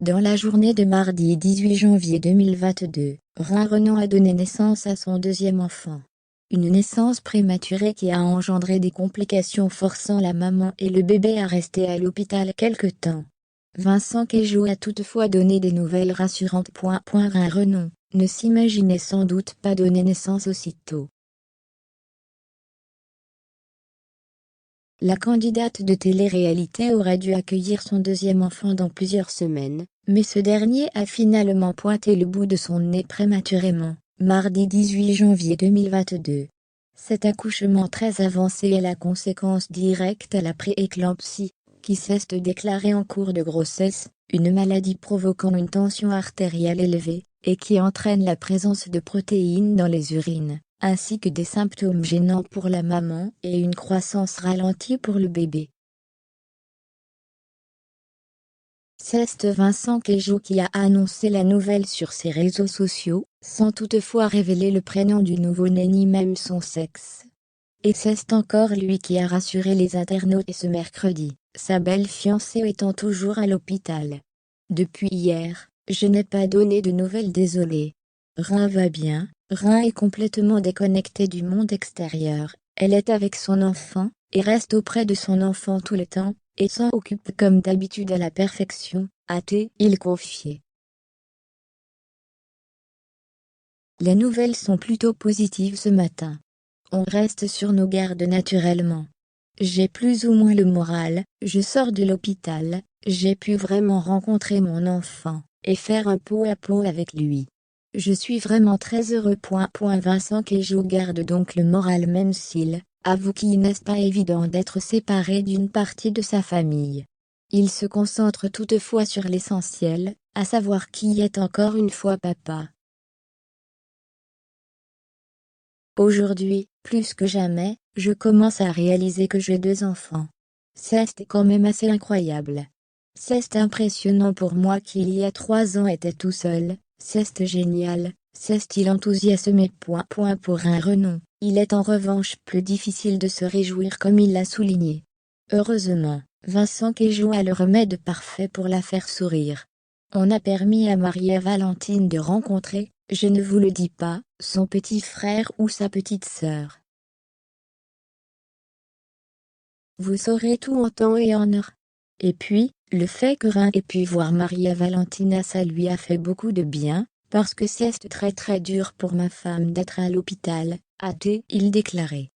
Dans la journée de mardi 18 janvier 2022, Renan a donné naissance à son deuxième enfant. Une naissance prématurée qui a engendré des complications forçant la maman et le bébé à rester à l'hôpital quelque temps. Vincent Queijo a toutefois donné des nouvelles rassurantes. Renan ne s'imaginait sans doute pas donner naissance aussitôt. La candidate de télé-réalité aurait dû accueillir son deuxième enfant dans plusieurs semaines, mais ce dernier a finalement pointé le bout de son nez prématurément, mardi 18 janvier 2022. Cet accouchement très avancé est la conséquence directe à la prééclampsie, qui cesse de déclarer en cours de grossesse, une maladie provoquant une tension artérielle élevée, et qui entraîne la présence de protéines dans les urines, ainsi que des symptômes gênants pour la maman et une croissance ralentie pour le bébé. C'est Vincent Queijo qui a annoncé la nouvelle sur ses réseaux sociaux, sans toutefois révéler le prénom du nouveau-né ni même son sexe. Et c'est encore lui qui a rassuré les internautes ce mercredi, sa belle fiancée étant toujours à l'hôpital. Depuis hier, je n'ai pas donné de nouvelles, désolé. Renan va bien, Renan est complètement déconnecté du monde extérieur, elle est avec son enfant, et reste auprès de son enfant tout le temps, et s'en occupe comme d'habitude à la perfection, a-t-il confié. Les nouvelles sont plutôt positives ce matin. On reste sur nos gardes naturellement. J'ai plus ou moins le moral, je sors de l'hôpital, j'ai pu vraiment rencontrer mon enfant, et faire un pot à pot avec lui. Je suis vraiment très heureux. Vincent Queijo garde donc le moral même s'il avoue qu'il n'est pas évident d'être séparé d'une partie de sa famille. Il se concentre toutefois sur l'essentiel, à savoir qui est encore une fois papa. Aujourd'hui, plus que jamais, je commence à réaliser que j'ai 2 enfants. C'est quand même assez incroyable. C'est impressionnant pour moi qui il y a 3 ans était tout seul, c'est génial, c'est-il enthousiasmé. Pour un Renan, il est en revanche plus difficile de se réjouir comme il l'a souligné. Heureusement, Vincent Queijo a le remède parfait pour la faire sourire. On a permis à Marie-Valentine de rencontrer, je ne vous le dis pas, son petit frère ou sa petite sœur. Vous saurez tout en temps et en heure. Et puis, le fait que Renan ait pu voir Maria-Valentina, ça lui a fait beaucoup de bien, parce que c'est très dur pour ma femme d'être à l'hôpital, a-t-il déclaré.